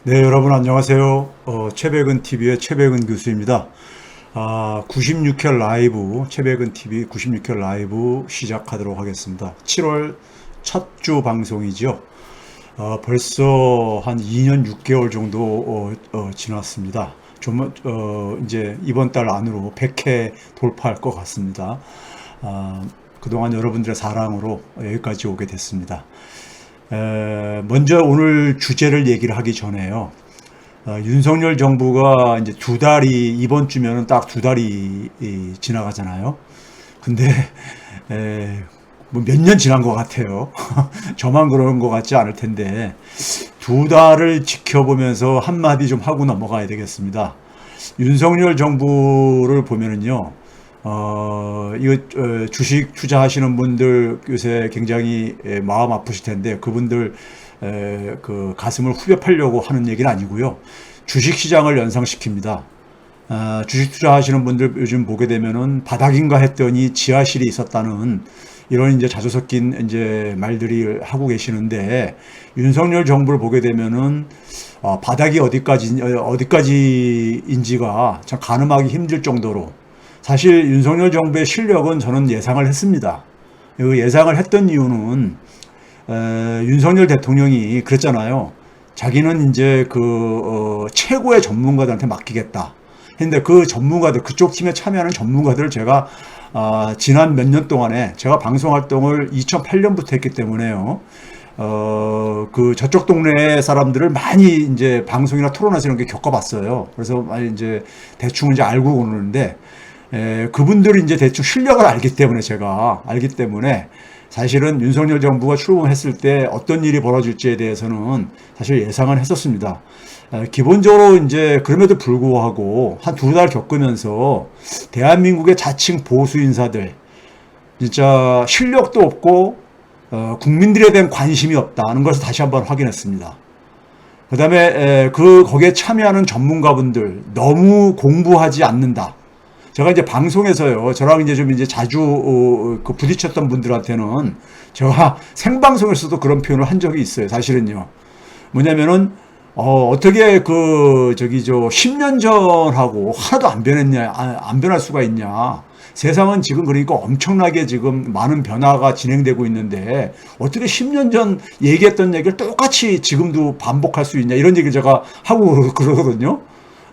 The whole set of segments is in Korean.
네, 여러분 안녕하세요. 최백은 TV의 최백은 교수입니다. 96회 라이브, 최백은 TV 96회 라이브 시작하도록 하겠습니다. 7월 첫 주 방송이죠. 벌써 한 2년 6개월 정도 지났습니다. 좀 이제 이번 달 안으로 100회 돌파할 것 같습니다. 그동안 여러분들의 사랑으로 여기까지 오게 됐습니다. 먼저 오늘 주제를 얘기를 하기 전에요. 윤석열 정부가 이제 두 달이, 이번 주면은 딱 두 달이 지나가잖아요. 근데, 뭐 몇 년 지난 것 같아요. 저만 그런 것 같지 않을 텐데, 두 달을 지켜보면서 한마디 좀 하고 넘어가야 되겠습니다. 윤석열 정부를 보면은요, 이거, 주식 투자하시는 분들 요새 굉장히 마음 아프실 텐데, 그분들, 그 가슴을 후벼 팔려고 하는 얘기는 아니고요. 주식 시장을 연상시킵니다. 주식 투자하시는 분들 요즘 보게 되면은 바닥인가 했더니 지하실이 있었다는 이런 이제 자주 섞인 이제 말들이 하고 계시는데, 윤석열 정부를 보게 되면은 바닥이 어디까지인지가 참 가늠하기 힘들 정도로, 사실 윤석열 정부의 실력은 저는 예상을 했습니다. 그 예상을 했던 이유는 윤석열 대통령이 그랬잖아요. 자기는 이제 최고의 전문가들한테 맡기겠다. 근데 그 전문가들, 그쪽 팀에 참여하는 전문가들을 제가 지난 몇 년 동안에 제가 방송 활동을 2008년부터 했기 때문에요. 저쪽 동네 사람들을 많이 이제 방송이나 토론에서 이런 게 겪어봤어요. 그래서 많이 이제 대충 이제 알고 오는데, 그분들이 이제 대충 실력을 알기 때문에, 제가 알기 때문에 사실은 윤석열 정부가 출범했을 때 어떤 일이 벌어질지에 대해서는 사실 예상은 했었습니다. 기본적으로 이제 그럼에도 불구하고 한 두 달 겪으면서 대한민국의 자칭 보수 인사들, 진짜 실력도 없고 국민들에 대한 관심이 없다는 것을 다시 한번 확인했습니다. 그 다음에 거기에 참여하는 전문가분들 너무 공부하지 않는다. 제가 이제 방송에서요, 저랑 이제 좀 이제 자주 부딪혔던 분들한테는 제가 생방송에서도 그런 표현을 한 적이 있어요. 사실은요. 뭐냐면은 어떻게 10년 전하고 하나도 안 변했냐, 안 변할 수가 있냐. 세상은 지금 그러니까 엄청나게 지금 많은 변화가 진행되고 있는데 어떻게 10년 전 얘기했던 얘기를 똑같이 지금도 반복할 수 있냐, 이런 얘기를 제가 하고 그러거든요.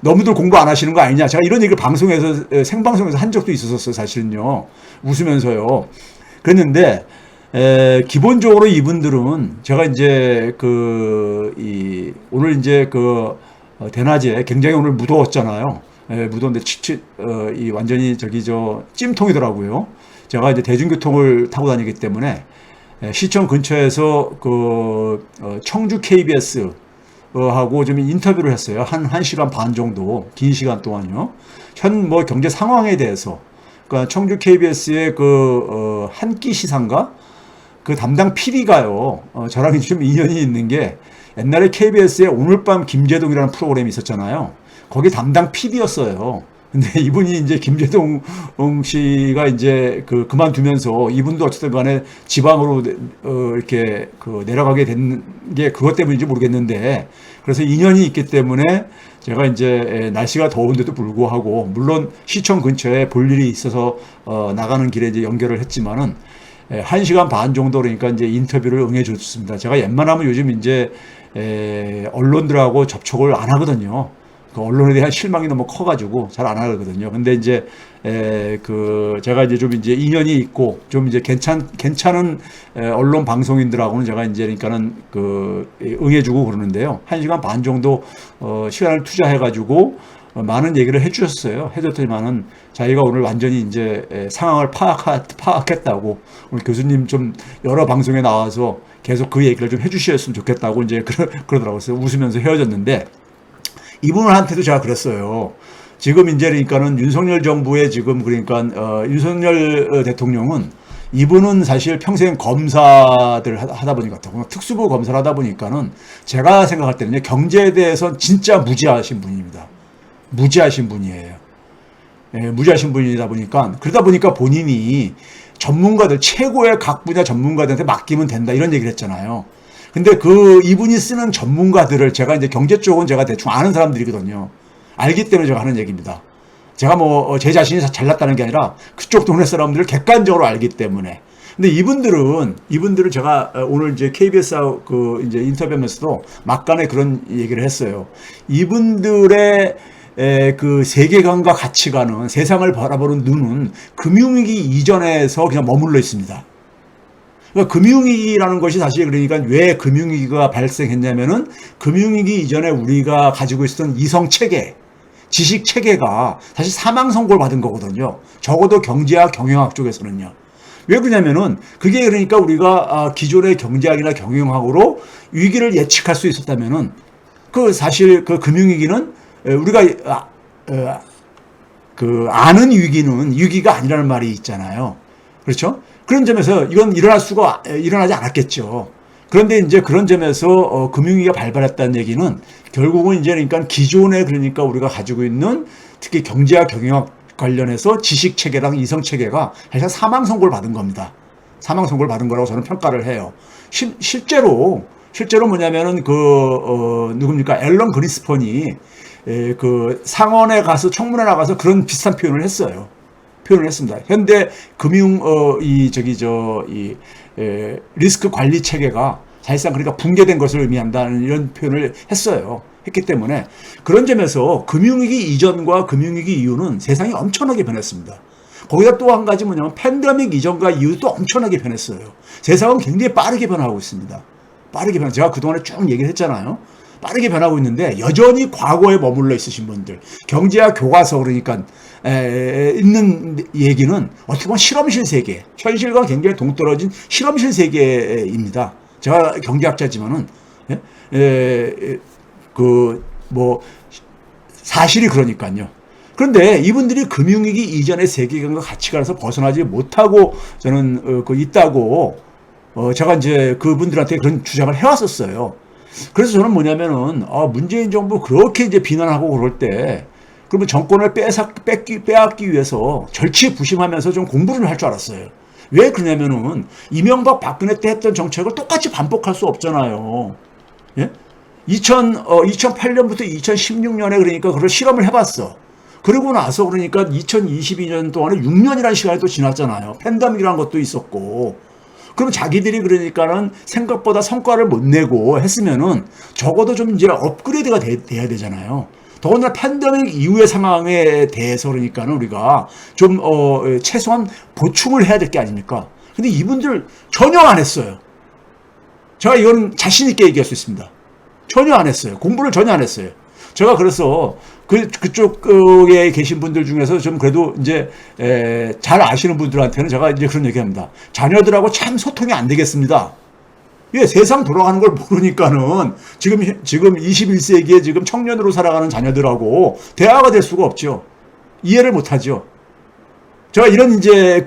너무들 공부 안 하시는 거 아니냐. 제가 이런 얘기를 방송에서, 생방송에서 한 적도 있었어요. 사실은요. 웃으면서요. 그랬는데, 기본적으로 이분들은 제가 이제 오늘 이제 대낮에 굉장히 오늘 무더웠잖아요. 무더운데 완전히 찜통이더라고요. 제가 이제 대중교통을 타고 다니기 때문에 시청 근처에서 청주 KBS 하고 좀 인터뷰를 했어요. 한 1시간 반 정도, 긴 시간 동안요. 현 경제 상황에 대해서. 그러니까 청주 KBS의 한 끼 시상가? 그 담당 PD가요. 저랑 좀 인연이 있는 게, 옛날에 KBS에 오늘 밤 김제동이라는 프로그램이 있었잖아요. 거기 담당 PD였어요. 근데 이분이 이제 김제동 씨가 이제 그만두면서, 이분도 어쨌든 간에 지방으로 이렇게 내려가게 된 게 그것 때문인지 모르겠는데, 그래서 인연이 있기 때문에 제가 이제 날씨가 더운데도 불구하고, 물론 시청 근처에 볼 일이 있어서 나가는 길에 이제 연결을 했지만은 1시간 반 정도, 그러니까 이제 인터뷰를 응해줬습니다. 제가 웬만하면 요즘 이제 언론들하고 접촉을 안 하거든요. 그 언론에 대한 실망이 너무 커가지고 잘 안 하거든요. 근데 이제 제가 이제 좀 이제 인연이 있고 좀 이제 괜찮은 언론 방송인들하고는 제가 이제 그러니까는 응해주고 그러는데요. 1시간 반 정도 시간을 투자해가지고 많은 얘기를 해주셨어요. 해줬더니만은 자기가 오늘 완전히 이제 상황을 파악했다고, 오늘 교수님 좀 여러 방송에 나와서 계속 그 얘기를 좀 해주셨으면 좋겠다고 이제 그러더라고요. 그래서 웃으면서 헤어졌는데, 이분한테도 제가 그랬어요. 지금 이제 그러니까는 윤석열 정부의 지금 그러니까 윤석열 대통령은, 이분은 사실 평생 검사들 하다 보니까, 특수부 검사를 하다 보니까는 제가 생각할 때는 경제에 대해서 진짜 무지하신 분입니다. 무지하신 분이에요. 무지하신 분이다 보니까, 그러다 보니까 본인이 전문가들, 최고의 각 분야 전문가들한테 맡기면 된다, 이런 얘기를 했잖아요. 근데 이분이 쓰는 전문가들을 제가 이제 경제 쪽은 제가 대충 아는 사람들이거든요. 알기 때문에 제가 하는 얘기입니다. 제가 제 자신이 잘났다는 게 아니라 그쪽 동네 사람들을 객관적으로 알기 때문에. 근데 이분들을 제가 오늘 이제 KBS 이제 인터뷰하면서도 막간에 그런 얘기를 했어요. 이분들의 그 세계관과 가치관은, 세상을 바라보는 눈은 금융위기 이전에서 그냥 머물러 있습니다. 그러니까 금융위기라는 것이 사실, 그러니까 왜 금융위기가 발생했냐면은 금융위기 이전에 우리가 가지고 있었던 이성체계, 지식체계가 사실 사망 선고를 받은 거거든요. 적어도 경제학, 경영학 쪽에서는요. 왜 그러냐면은 그게, 그러니까 우리가 기존의 경제학이나 경영학으로 위기를 예측할 수 있었다면은 사실 금융위기는 우리가 아는 위기가 아니라는 말이 있잖아요. 그렇죠? 그런 점에서 이건 일어나지 않았겠죠. 그런데 이제 그런 점에서 금융위기가 발발했다는 얘기는 결국은 이제, 그러니까 기존에, 그러니까 우리가 가지고 있는 특히 경제학, 경영학 관련해서 지식 체계랑 이성 체계가 사실 사망 선고를 받은 겁니다. 사망 선고를 받은 거라고 저는 평가를 해요. 실제로 뭐냐면은 누굽니까? 앨런 그린스펀이 상원에 가서, 청문회 나가서 그런 비슷한 표현을 했습니다. 현대 금융 리스크 관리 체계가 사실상 그러니까 붕괴된 것을 의미한다는 이런 표현을 했기 때문에 그런 점에서 금융위기 이전과 금융위기 이후는 세상이 엄청나게 변했습니다. 거기다 또 한 가지 뭐냐면 팬데믹 이전과 이후도 엄청나게 변했어요. 세상은 굉장히 빠르게 변하고 있습니다. 제가 그동안에 쭉 얘기를 했잖아요. 빠르게 변하고 있는데 여전히 과거에 머물러 있으신 분들, 경제학 교과서, 그러니까 있는 얘기는 어떻게 보면 실험실 세계, 현실과 굉장히 동떨어진 실험실 세계입니다. 제가 경제학자지만은 사실이 그러니까요. 그런데 이분들이 금융위기 이전의 세계관과 가치관에서 벗어나지 못하고 저는 있다고 제가 이제 그분들한테 그런 주장을 해왔었어요. 그래서 저는 뭐냐면은 문재인 정부 그렇게 이제 비난하고 그럴 때 그러면 정권을 빼앗기 위해서 절치부심하면서 좀 공부를 할 줄 알았어요. 왜 그러냐면은 이명박 박근혜 때 했던 정책을 똑같이 반복할 수 없잖아요. 예? 2008년부터 2016년에 그러니까 그걸 실험을 해봤어. 그러고 나서 그러니까 2022년 동안에 6년이라는 시간이 또 지났잖아요. 팬데믹이라는 것도 있었고. 그럼 자기들이 그러니까는 생각보다 성과를 못 내고 했으면은 적어도 좀 이제 업그레이드가 돼야 되잖아요. 더군다나 팬데믹 이후의 상황에 대해서 그러니까는 우리가 좀 최소한 보충을 해야 될 게 아닙니까? 근데 이분들 전혀 안 했어요. 제가 이건 자신 있게 얘기할 수 있습니다. 전혀 안 했어요. 공부를 전혀 안 했어요. 제가 그래서 그쪽에 계신 분들 중에서 좀 그래도 이제 잘 아시는 분들한테는 제가 이제 그런 얘기합니다. 자녀들하고 참 소통이 안 되겠습니다. 예, 세상 돌아가는 걸 모르니까는 지금 21세기에 지금 청년으로 살아가는 자녀들하고 대화가 될 수가 없죠. 이해를 못 하죠. 제가 이런 이제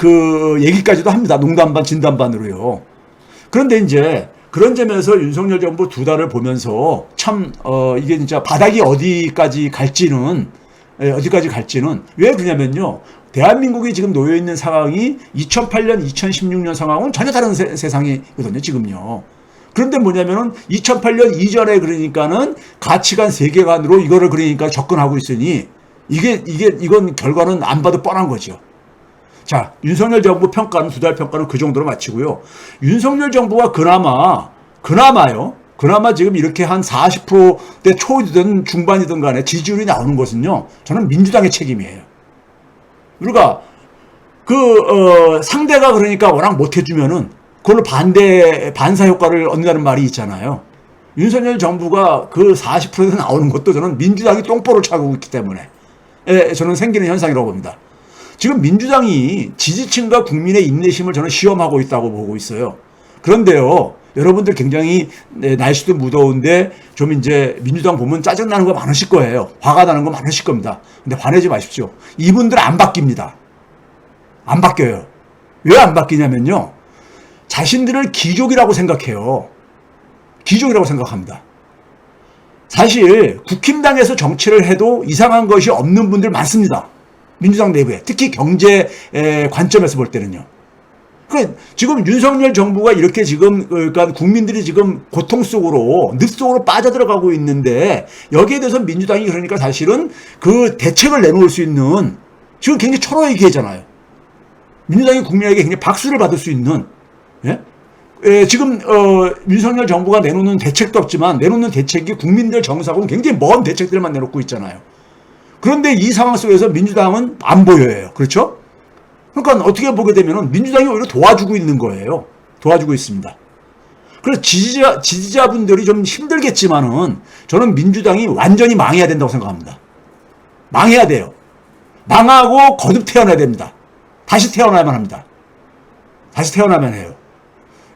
얘기까지도 합니다. 농담 반 진담 반으로요. 그런데 이제 그런 점에서 윤석열 정부 2달을 보면서 참 이게 진짜 바닥이 어디까지 갈지는 왜 그러냐면요. 대한민국이 지금 놓여 있는 상황이 2008년, 2016년 상황은 전혀 다른 세상이거든요, 지금요. 그런데 뭐냐면은 2008년 이전에 그러니까는 가치관 세계관으로 이거를 그러니까 접근하고 있으니 이건 결과는 안 봐도 뻔한 거죠. 자, 윤석열 정부 평가는 2달 평가는 그 정도로 마치고요. 윤석열 정부가 그나마 지금 이렇게 한 40%대 초이든 중반이든 간에 지지율이 나오는 것은요, 저는 민주당의 책임이에요. 그러니까 상대가 그러니까 워낙 못해주면은 그걸로 반사 효과를 얻는다는 말이 있잖아요. 윤석열 정부가 40%에 나오는 것도 저는 민주당이 똥볼을 차고 있기 때문에 저는 생기는 현상이라고 봅니다. 지금 민주당이 지지층과 국민의 인내심을 저는 시험하고 있다고 보고 있어요. 그런데요, 여러분들 굉장히 날씨도 무더운데 좀 이제 민주당 보면 짜증나는 거 많으실 거예요. 화가 나는 거 많으실 겁니다. 근데 화내지 마십시오. 이분들 안 바뀝니다. 안 바뀌어요. 왜 안 바뀌냐면요, 자신들을 귀족이라고 생각해요. 귀족이라고 생각합니다. 사실 국힘당에서 정치를 해도 이상한 것이 없는 분들 많습니다. 민주당 내부에. 특히 경제 관점에서 볼 때는요. 그 지금 윤석열 정부가 이렇게 지금 그러니까 국민들이 지금 고통 속으로 늪 속으로 빠져들어가고 있는데 여기에 대해서 민주당이 그러니까 사실은 그 대책을 내놓을 수 있는 지금 굉장히 철호의 기회잖아요. 민주당이 국민에게 굉장히 박수를 받을 수 있는 예? 지금 윤석열 정부가 내놓는 대책도 없지만 내놓는 대책이 국민들 정서하고는 굉장히 먼 대책들만 내놓고 있잖아요. 그런데 이 상황 속에서 민주당은 안 보여요. 그렇죠? 그러니까 어떻게 보게 되면 민주당이 오히려 도와주고 있는 거예요. 도와주고 있습니다. 그래서 지지자분들이 좀 힘들겠지만은 저는 민주당이 완전히 망해야 된다고 생각합니다. 망해야 돼요. 망하고 거듭 태어나야 됩니다. 다시 태어나야만 합니다. 다시 태어나면 해요.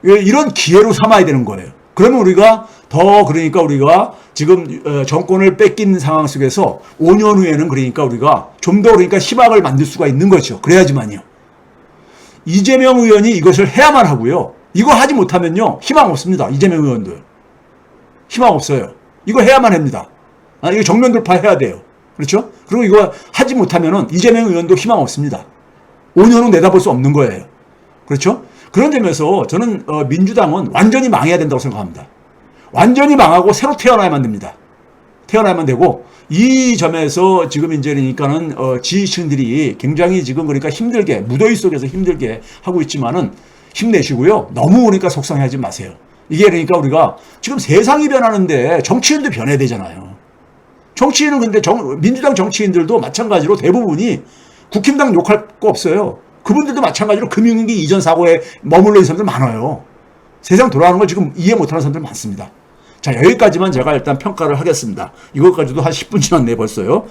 이런 기회로 삼아야 되는 거예요. 그러면 우리가 더 그러니까 우리가 지금 정권을 뺏긴 상황 속에서 5년 후에는 그러니까 우리가 좀 더 그러니까 희망을 만들 수가 있는 거죠. 그래야지만요. 이재명 의원이 이것을 해야만 하고요. 이거 하지 못하면요. 희망 없습니다. 이재명 의원도. 희망 없어요. 이거 해야만 합니다. 이거 정면 돌파해야 돼요. 그렇죠? 그리고 이거 하지 못하면은 이재명 의원도 희망 없습니다. 5년 후 내다볼 수 없는 거예요. 그렇죠? 그런 점에서 저는 민주당은 완전히 망해야 된다고 생각합니다. 완전히 망하고 새로 태어나야만 됩니다. 태어나야만 되고 이 점에서 지금 이제 그러니까는 지지층들이 굉장히 지금 그러니까 힘들게 무더위 속에서 힘들게 하고 있지만은 힘내시고요. 너무 그러니까 속상해하지 마세요. 이게 그러니까 우리가 지금 세상이 변하는데 정치인도 변해야 되잖아요. 정치인은 근데 민주당 정치인들도 마찬가지로 대부분이 국힘당 욕할 거 없어요. 그분들도 마찬가지로 금융위기 이전 사고에 머물러 있는 사람들 많아요. 세상 돌아가는 걸 지금 이해 못하는 사람들 많습니다. 자, 여기까지만 제가 일단 평가를 하겠습니다. 이것까지도 한 10분 지났네 벌써요.